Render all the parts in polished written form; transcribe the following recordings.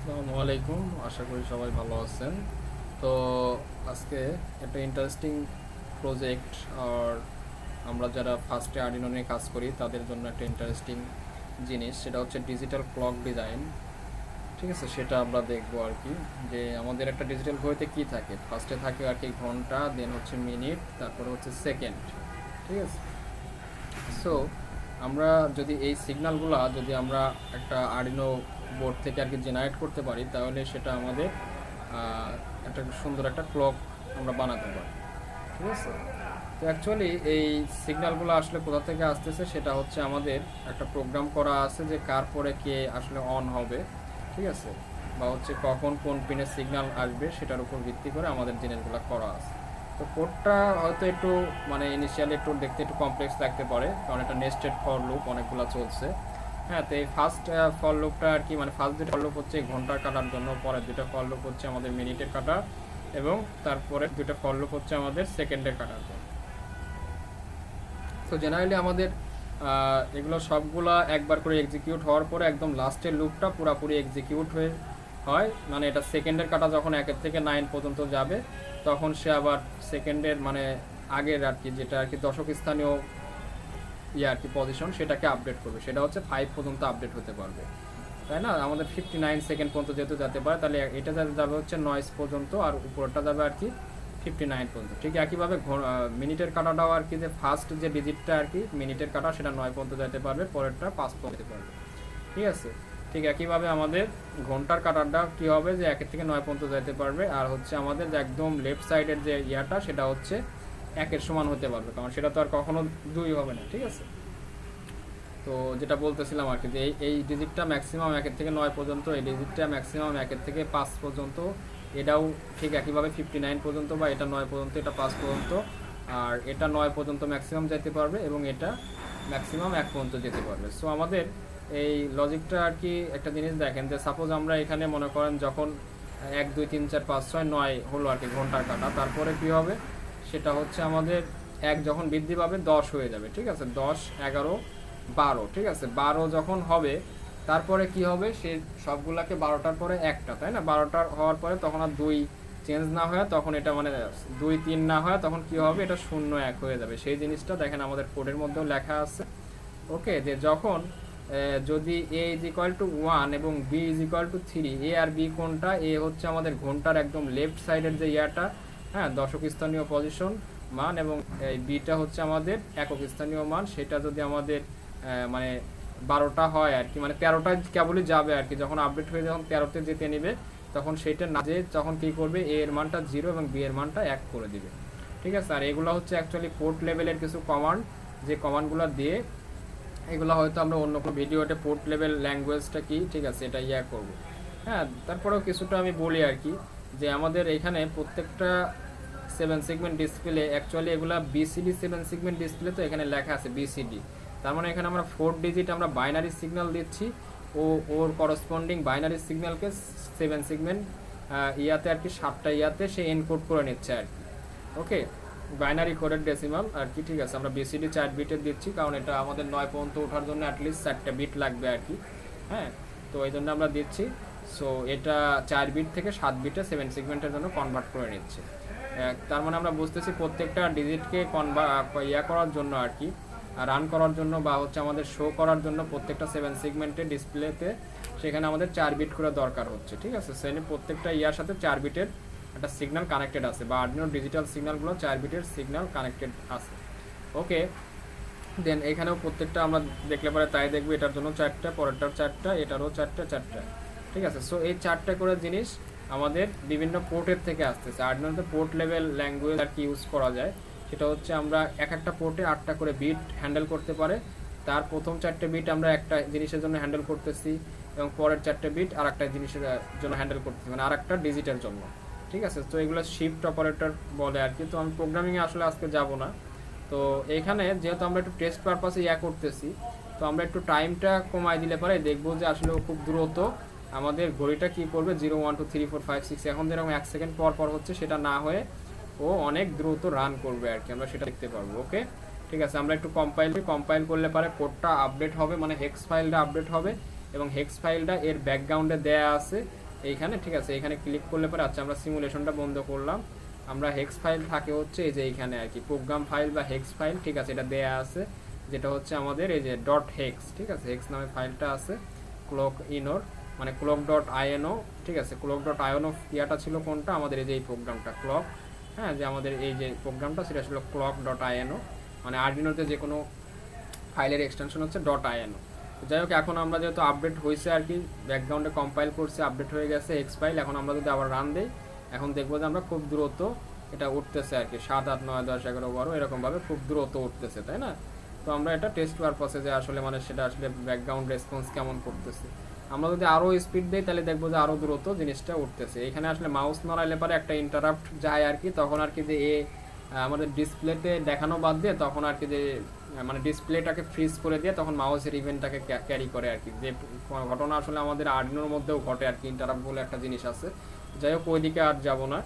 আসসালামু আলাইকুম, আশা করি সবাই ভালো আছেন। তো আজকে একটা ইন্টারেস্টিং প্রজেক্ট আর আমরা যারা ফার্স্টে আর্ডিনো নিয়ে কাজ করি তাদের জন্য একটা ইন্টারেস্টিং জিনিস, সেটা হচ্ছে ডিজিটাল ক্লক ডিজাইন। ঠিক আছে, সেটা আমরা দেখবো আর কি। যে আমাদের একটা ডিজিটাল ঘড়িতে কি থাকে, ফার্স্টে থাকে আর কি ঘন্টা, দেন হচ্ছে মিনিট, তারপরে হচ্ছে সেকেন্ড। ঠিক আছে। সো আমরা যদি এই সিগন্যালগুলো যদি আমরা একটা আর্ডিনো বোর্ড থেকে আর কি জেনারেট করতে পারি, তাহলে সেটা আমাদের একটা সুন্দর একটা ক্লক আমরা বানাতে পারি। ঠিক আছে। তো অ্যাকচুয়ালি এই সিগন্যালগুলো আসলে কোথা থেকে আসতেছে, সেটা হচ্ছে আমাদের একটা প্রোগ্রাম করা আছে যে কার পরে কে আসলে অন হবে। ঠিক আছে। বা হচ্ছে কখন কোন পিনের সিগন্যাল আসবে, সেটার উপর ভিত্তি করে আমাদের জিনিসগুলো করা আছে। তো কোডটা হয়তো একটু মানে ইনিশিয়ালি একটু দেখতে একটু কমপ্লেক্স লাগতে পারে, কারণ এটা নেস্টেড ফর লুপ অনেকগুলো চলছে। হ্যাঁ, তো এই ফার্স্ট ফর লুপটা আর কি, মানে ফার্স্ট দুটো ফর লুপ হচ্ছে ঘন্টার কাটার জন্য, পরের দুটো ফর লুপ হচ্ছে আমাদের মিনিটের কাটা, এবং তারপরে দুটো ফর লুপ হচ্ছে আমাদের সেকেন্ডের কাটার জন্য। তো জেনারেলি আমাদের এগুলো সবগুলা একবার করে এক্সিকিউট হওয়ার পরে একদম লাস্টের লুপটা পুরাপুরি এক্সিকিউট হয়ে হয়, মানে এটা সেকেন্ডের কাটা যখন 1 থেকে 9 পর্যন্ত যাবে, তখন সে আবার সেকেন্ডের মানে আগের আর কি, যেটা আর কি দশক স্থানীয় আর কি পজিশন, সেটাকে আপডেট করবে। সেটা হচ্ছে 5 পর্যন্ত আপডেট হতে পারবে, তাই না? আমাদের 59 সেকেন্ড পর্যন্ত যেহেতু যেতে পারে, তাহলে এটা যাবে হচ্ছে নয়েস পর্যন্ত, আর উপরটা যাবে আর কি 59 পর্যন্ত। ঠিক একইভাবে মিনিটের কাটাটাও আর কি, যে ফার্স্ট যে ডিজিটটা আর কি মিনিটের কাটা, সেটা 9 পর্যন্ত যেতে পারবে, পরেরটা 5 পর্যন্ত যেতে পারবে। ঠিক আছে। ঠিক একইভাবে আমাদের ঘন্টার কাটারটা কি হবে, যে 1 থেকে 9 পর্যন্ত যেতে পারবে, আর হচ্ছে আমাদের যে একদম লেফট সাইডের যে ইয়াটা, সেটা হচ্ছে 1-এর সমান হতে পারবে, কারণ সেটা তো আর কখনো 2 হবে না। ঠিক আছে। তো যেটা বলতেছিলাম আর কি, যে এই ডিজিটটা ম্যাক্সিমাম 1 থেকে 9 পর্যন্ত, এই ডিজিটটা ম্যাক্সিমাম 1 থেকে 5 পর্যন্ত, এটাও ঠিক একইভাবে 59 পর্যন্ত, বা এটা 9 পর্যন্ত, এটা 5 পর্যন্ত, আর এটা 9 পর্যন্ত ম্যাক্সিমাম যেতে পারবে, এবং এটা ম্যাক্সিমাম 1 পর্যন্ত যেতে পারবে। সো আমাদের এই লজিকটা আর কি একটা জিনিস দেখেন, যে সাপোজ আমরা এখানে মনে করেন যখন 1 2 3 4 5 6 9 হলো আর কি ঘন্টার কাটা, তারপরে কি হবে, সেটা হচ্ছে আমাদের 1 যখন বৃদ্ধি পাবে 10 হয়ে যাবে। ঠিক আছে, 10 11 12। ঠিক আছে, 12 যখন হবে, তারপরে কি হবে, সে সবগুলাকে 12টার পরে একটা, তাই না? 12টার হওয়ার পরে তখন আর 2 চেঞ্জ না হয়, তখন এটা মানে 2 3 না হয়, তখন কি হবে, এটা 0 1 হয়ে যাবে। সেই জিনিসটা দেখেন আমাদের কোডের মধ্যেও লেখা আছে। ওকে, যে যখন যদি এ ইজ ইকুয়াল টু 1 এবং B is equal to 3, A আর বি কোনটা, এ হচ্ছে আমাদের ঘন্টার একদম লেফট সাইডের যে ইয়াটা, হ্যাঁ, দশক স্থানীয় পজিশন মান, এবং এই বিটা হচ্ছে আমাদের একক স্থানীয় মান। সেটা যদি আমাদের মানে 12টা হয় আর কি, মানে 13টা কেবলই যাবে আর কি, যখন আপডেট হয়ে যখন 13তে যেতে নেবে, তখন সেইটা না যে তখন কী করবে, এ এর মানটা 0 এবং বি এর মানটা 1 করে দিবে। ঠিক আছে। আর এগুলো হচ্ছে অ্যাকচুয়ালি পোর্ট লেভেলের কিছু কমান্ড, যে কমান্ডগুলো দিয়ে এগুলো হয়তো আমরা অন্য কোনো ভিডিওতে পোর্ট লেভেল ল্যাঙ্গুয়েজটা কি, ঠিক আছে, এটা করবো। হ্যাঁ, তারপরেও কিছুটা আমি বলি আর কি, যে আমাদের এখানে প্রত্যেকটা 7 সেগমেন্ট ডিসপ্লে, অ্যাকচুয়ালি এগুলো বিসিডি 7 সেগমেন্ট ডিসপ্লে, তো এখানে লেখা আছে বিসিডি, তার মানে এখানে আমরা 4 ডিজিট আমরা বাইনারি সিগন্যাল দিচ্ছি, ও ওর করসপন্ডিং বাইনারি সিগন্যালকে 7 সেগমেন্ট ইয়াতে আর কি 7টা ইয়াতে সে এনকোড করে নিচ্ছে আর কি। ওকে, বাইনারি কোডের ডেসিমাল আর কি। ঠিক আছে, আমরা বিসিডি 4 বিটের দিচ্ছি, কারণ এটা আমাদের 9 পর্যন্ত ওঠার জন্য অ্যাটলিস্ট 4টা বিট লাগবে আর কি। হ্যাঁ, তো এই জন্য আমরা দিচ্ছি। সো এটা 4 বিট থেকে 7 বিটে 7 সেগমেন্টের জন্য কনভার্ট করে নিচ্ছে। তার মানে আমরা বুঝতেছি প্রত্যেকটা ডিজিটকে করার জন্য আর কি, রান করার জন্য, বা হচ্ছে আমাদের শো করার জন্য প্রত্যেকটা 7 সেগমেন্টের ডিসপ্লেতে সেখানে আমাদের 4 বিট করে দরকার হচ্ছে। ঠিক আছে, সেখানে প্রত্যেকটা ইয়ার সাথে 4 বিটের একটা সিগন্যাল কানেক্টেড আছে, বা আর্ডিনো ডিজিটাল সিগন্যালগুলো 4 বিটের সিগন্যাল কানেক্টেড আছে। ওকে, দেন এখানেও প্রত্যেকটা আমরা দেখলে পরে তাই দেখবো, এটার জন্য 4টা, পরেরটার 4টা, এটারও 4টা 4টা। ঠিক আছে। সো এই 4টা করে জিনিস আমাদের বিভিন্ন পোর্টের থেকে আসতেছে। আর্ডিনোতে পোর্ট লেভেল ল্যাঙ্গুয়েজ আর কি ইউজ করা যায়, সেটা হচ্ছে আমরা একটা পোর্টে 8টা করে বিট হ্যান্ডেল করতে পারে। তার প্রথম 4টে বিট আমরা একটা জিনিসের জন্য হ্যান্ডেল করতেছি, এবং পরের 4টে বিট আর একটা জিনিসের জন্য হ্যান্ডেল করতেছি, মানে আর একটা ডিজিটের জন্য। ঠিক আছে, তো এগুলো শিফট অপারেটর বলে আর কি। তো আমি প্রোগ্রামিংয়ে আসলে আজকে যাব না। তো এখানে যেহেতু আমরা একটু টেস্ট পারপাসে করতেছি, তো আমরা একটু টাইমটা কমাই দিলে পরে দেখবো যে আসলে খুব দ্রুত আমাদের ঘড়িটা কি করবে, 0 1 2 3 4 5 6 এখন যেরকম 1 সেকেন্ড পর পর হচ্ছে, সেটা না হয়ে ও অনেক দ্রুত রান করবে আর কি, আমরা সেটা দেখতে পারবো। ওকে, ঠিক আছে, আমরা একটু কম্পাইল করলে পরে কোডটা আপডেট হবে, মানে হেক্স ফাইলটা আপডেট হবে, এবং হেক্স ফাইলটা এর ব্যাকগ্রাউন্ডে দেয়া আছে এইখানে, ঠিক আছে। এখানে ক্লিক করলে পরে আচ্ছা আমরা সিমুলেশনটা বন্ধ করলাম। আমরা হেক্স ফাইল থাকে হচ্ছে এই যে এইখানে আর কি প্রোগ্রাম ফাইল বা হেক্স ফাইল, ঠিক আছে, এটা দেয়া আছে, যেটা হচ্ছে আমাদের এই যে ডট হেক্স, ঠিক আছে, হেক্স নামে ফাইলটা আছে ক্লক ইনোর, মানে ক্লক ডট আইএনও, ঠিক আছে। ক্লক ডট আইএনও ইয়াটা ছিল কোনটা, আমাদের এই যে এই প্রোগ্রামটা ক্লক, হ্যাঁ, যে আমাদের এই যে প্রোগ্রামটা সেটা ছিল ক্লক ডট আইএনও, মানে আরডিনোতে যে কোনো ফাইলের এক্সটেনশন হচ্ছে ডট আইএনও। যাই হোক, এখন আমরা যেহেতু আপডেট হয়েছে আর কি, ব্যাকগ্রাউন্ডে কম্পাইল করছে, আপডেট হয়ে গেছে এক্স ফাইল, এখন আমরা যদি আবার রান দিই, এখন দেখবো যে আমরা খুব দ্রুত এটা উঠতেছে আর কি, 7, 8, 9, 10, 11, 12 এরকমভাবে খুব দ্রুত উঠতেছে, তাই না? তো আমরা এটা টেস্ট পারপাসে যে আসলে মানে সেটা আসলে ব্যাকগ্রাউন্ড রেসপন্স কেমন করতেছে, আমরা যদি আরও স্পিড দিই তাহলে দেখবো যে আরও দ্রুত জিনিসটা উঠতেছে। এখানে আসলে মাউস নড়াইলে পরে একটা ইন্টারাপ্ট যায় আর কি, তখন আর কি যে আমাদের ডিসপ্লেতে দেখানো বাদ দিয়ে তখন আর কি যে মানে ডিসপ্লেটাকে ফ্রিজ করে দিয়ে তখন মাউসের ইভেন্টটাকে ক্যারি করে আর কি, যে ঘটনা আসলে আমাদের আর্ডিনোর মধ্যেও ঘটে আর কি, ইন্টারাপ্ট বলে একটা জিনিস আছে। যাই হোক, ওইদিকে আর যাবো না।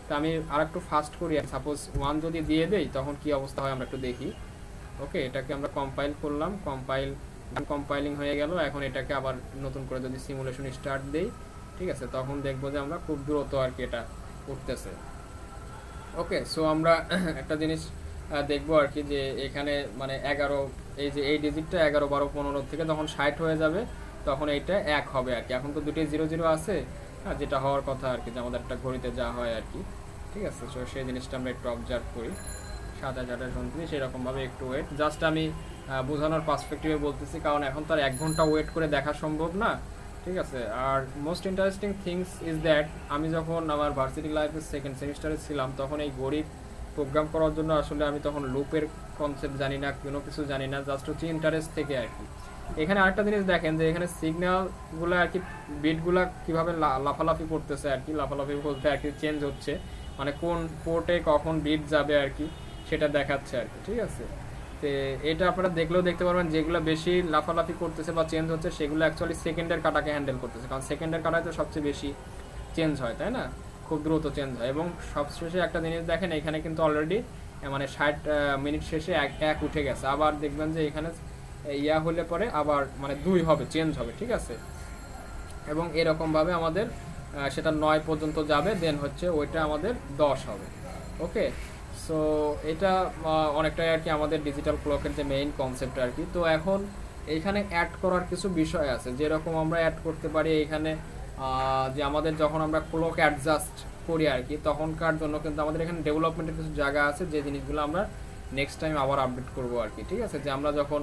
তা আমি আর একটু ফাস্ট করি, সাপোজ 1 যদি দিয়ে দেই তখন কি অবস্থা হয় আমরা একটু দেখি। ওকে, এটাকে আমরা কম্পাইল করলাম, কম্পাইলিং হয়ে গেল। এখন এটাকে আবার নতুন করে যদি সিমুলেশন স্টার্ট দেই, ঠিক আছে, তখন দেখবো যে আমরা খুব দ্রুত আর কি এটা উঠতেছে। ওকে, সো আমরা একটা জিনিস দেখবো আর কি, যে এখানে মানে 11, এই যে এই ডিজিটটা 11, 12, 15 থেকে যখন 60 হয়ে যাবে তখন এইটা 1 হবে আর কি। এখন তো দুটোই 0, 0 আছে, হ্যাঁ, যেটা হওয়ার কথা আর কি, যে আমাদের একটা ঘড়িতে যা হয় আর কি, ঠিক আছে। সো সেই জিনিসটা আমরা একটু অবজার্ভ করি। 27, 28, 29 এরকমভাবে একটু ওয়েট, জাস্ট আমি বোঝানোর পার্সপেক্টিভে বলতেছি, কারণ এখন তো আর 1 ঘন্টা ওয়েট করে দেখা সম্ভব না, ঠিক আছে। আর most interesting things is that আমি যখন আমার ভার্সিটি লাইফের সেকেন্ড সেমিস্টারে ছিলাম তখন এই ঘড়ি প্রোগ্রাম করার জন্য আসলে আমি তখন লুপের কনসেপ্ট জানি না, কোনো কিছু জানি না, জাস্ট হচ্ছে ইন্টারেস্ট থেকে আর কি। এখানে আরেকটা জিনিস দেখেন যে এখানে সিগন্যালগুলো আর কি, বিটগুলো কীভাবে লাফালাফি করতেছে আর কি, লাফালাফি বলতে আর কি চেঞ্জ হচ্ছে, মানে কোন পোর্টে কখন বিট যাবে আর কি সেটা দেখাচ্ছে আর কি, ঠিক আছে। তো এটা আপনারা দেখলেও দেখতে পারবেন, যেগুলো বেশি লাফালাফি করতেছে বা চেঞ্জ হচ্ছে সেগুলো অ্যাকচুয়ালি সেকেন্ডের কাটাকে হ্যান্ডেল করতেছে, কারণ সেকেন্ডের কাটায় তো সবচেয়ে বেশি চেঞ্জ হয়, তাই না, খুব দ্রুত চেঞ্জ হয়। এবং সবশেষে একটা জিনিস দেখেন, এখানে কিন্তু অলরেডি মানে 60 মিনিট শেষে 1 উঠে গেছে, আবার দেখবেন যে এখানে ইয়া হলে পরে আবার মানে 2 হবে, চেঞ্জ হবে, ঠিক আছে। এবং এরকমভাবে আমাদের সেটা 9 পর্যন্ত যাবে, দেন হচ্ছে ওইটা আমাদের 10 হবে। ওকে, সো এটা অনেকটাই আর কি আমাদের ডিজিটাল ক্লকের যে মেইন কনসেপ্ট আর কি। তো এখন এইখানে অ্যাড করার কিছু বিষয় আছে, যেরকম আমরা অ্যাড করতে পারি এইখানে যে আমাদের যখন আমরা ক্লক অ্যাডজাস্ট করি আর কি, তখনকার জন্য কিন্তু আমাদের এখানে ডেভেলপমেন্টের কিছু জায়গা আছে, যে জিনিসগুলো আমরা নেক্সট টাইম আবার আপডেট করবো আর কি, ঠিক আছে। যে আমরা যখন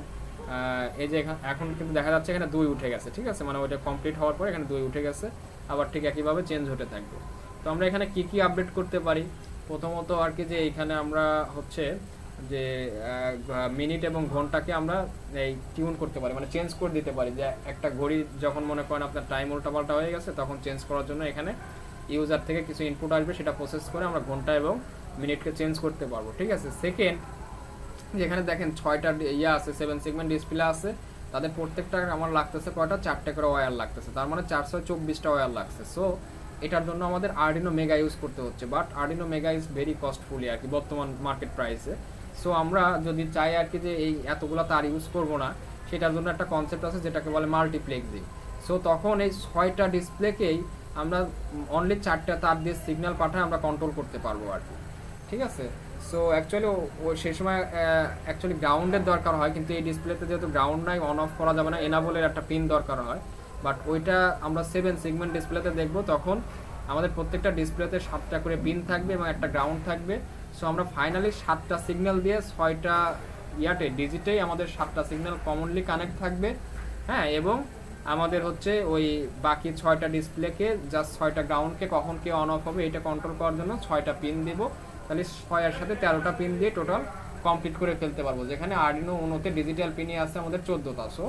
এই যে এখন কিন্তু দেখা যাচ্ছে এখানে 2 উঠে গেছে, ঠিক আছে, মানে ওইটা কমপ্লিট হওয়ার পরে এখানে 2 উঠে গেছে, আবার ঠিক একইভাবে চেঞ্জ হতে থাকবে। তো আমরা এখানে কি কি আপডেট করতে পারি, প্রথমত আর কি যে এইখানে আমরা হচ্ছে যে মিনিট এবং ঘন্টাকে আমরা এই টিউন করতে পারি, মানে চেঞ্জ করে দিতে পারি, যে একটা ঘড়ি যখন মনে করেন আপনার টাইম উল্টাপাল্টা হয়ে গেছে তখন চেঞ্জ করার জন্য এখানে ইউজার থেকে কিছু ইনপুট আসবে, সেটা প্রসেস করে আমরা ঘন্টা এবং মিনিটকে চেঞ্জ করতে পারবো, ঠিক আছে। সেকেন্ড, যেখানে দেখেন 6টা ইয়া আছে, 7 সেগমেন্ট ডিসপ্লে আছে, তাদের প্রত্যেকটা আমার লাগতেছে কয়টা, 4টে করে ওয়্যার লাগতেছে, তার মানে 424টা ওয়্যার লাগছে। সো এটার জন্য আমাদের আরডিনো মেগা ইউজ করতে হচ্ছে, but arduino mega is very costfully আর কি বর্তমান মার্কেট প্রাইসে। সো আমরা যদি চাই আর কি যে এই এতগুলো তার ইউজ করবো না, সেটার জন্য একটা কনসেপ্ট আছে যেটাকে বলে মাল্টিপ্লেক্সিং। সো তখন এই 6টা ডিসপ্লেকেই আমরা অনলি 4টা তার দিয়ে সিগন্যাল পাঠায় আমরা কন্ট্রোল করতে পারবো আর কি, ঠিক আছে। সো অ্যাকচুয়ালি সেই সময় অ্যাকচুয়ালি গ্রাউন্ডের দরকার হয়, কিন্তু এই ডিসপ্লেতে যেহেতু গ্রাউন্ড নাই, অন অফ করা যাবে না, এনাবলের একটা পিন দরকার হয়, বাট ওইটা আমরা 7 সেগমেন্ট ডিসপ্লেতে দেখবো, তখন আমাদের প্রত্যেকটা ডিসপ্লেতে 7টা করে পিন থাকবে এবং একটা গ্রাউন্ড থাকবে। সো আমরা ফাইনালি 7টা সিগন্যাল দিয়ে 6টা ডিজিটেই আমাদের 7টা সিগন্যাল কমনলি কানেক্ট থাকবে, হ্যাঁ। এবং আমাদের হচ্ছে ওই বাকি 6টা ডিসপ্লেকে জাস্ট 6টা গ্রাউন্ডকে কখন কে অন অফ হবে এটা কন্ট্রোল করার জন্য 6টা পিন দেব, তাহলে 6 এর সাথে 13টা পিন দিয়ে টোটাল কমপ্লিট করে ফেলতে পারবো। যেখানে আরডিনো উনোতে ডিজিটাল পিনই আছে আমাদের 14টা, সো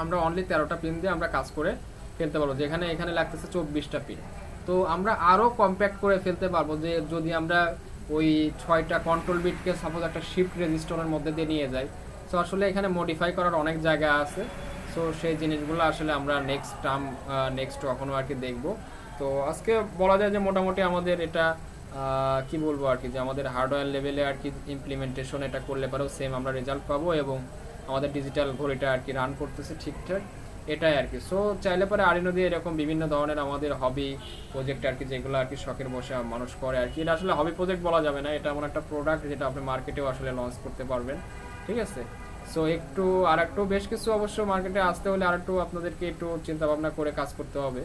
আমরা অনলি 13টা পিন দিয়ে আমরা কাজ করে ফেলতে পারবো, যেখানে এখানে লাগতেছে 24টা পিন। তো আমরা আরও কম্প্যাক্ট করে ফেলতে পারবো, যে যদি আমরা ওই 6টা কন্ট্রোল বিটকে সাপোজ একটা শিফট রেজিস্টারের মধ্যে দিয়ে নিয়ে যাই, সো আসলে এখানে মডিফাই করার অনেক জায়গা আছে। সো সেই জিনিসগুলো আসলে আমরা নেক্সট কখনো আর কি দেখবো। তো আজকে বলা যায় যে মোটামুটি আমাদের এটা কি বলবো আর কি, যে আমাদের হার্ডওয়্যার লেভেলে আর কি ইমপ্লিমেন্টেশন এটা করলে পরেও সেম আমরা রেজাল্ট পাবো, এবং আমাদের ডিজিটাল ঘড়িটা আর কি রান করতেছে ঠিকঠাক। এটাই আর কি। সো চাইলে পরে আরডিনো দিয়ে এরকম বিভিন্ন ধরনের আমাদের হবি প্রজেক্ট আর কি, যেগুলো আর কি শখের বসে মানুষ করে আর কি। এটা আসলে হবি প্রজেক্ট বলা যাবে না, এটা এমন একটা প্রোডাক্ট যেটা আপনি মার্কেটেও আসলে লঞ্চ করতে পারবেন, ঠিক আছে। সো একটু আর একটু বেশ কিছু অবশ্য মার্কেটে আসতে হলে আর একটু আপনাদেরকে একটু চিন্তা ভাবনা করে কাজ করতে হবে।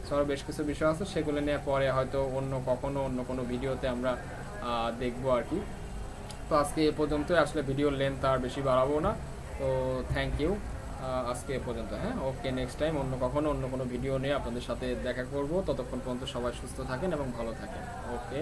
সো আরও বেশ কিছু বিষয় আছে, সেগুলো নিয়ে পরে হয়তো অন্য কোনো ভিডিওতে আমরা দেখবো আর কি। তো আজকে এ পর্যন্তই, আসলে ভিডিওর লেন্থ আর বেশি বাড়াবো না। তো থ্যাংক ইউ, আজকে এ পর্যন্ত। হ্যাঁ, ওকে, নেক্সট টাইম অন্য কোনো ভিডিও নিয়ে আপনাদের সাথে দেখা করব। ততক্ষণ পর্যন্ত সবাই সুস্থ থাকেন এবং ভালো থাকেন। ওকে।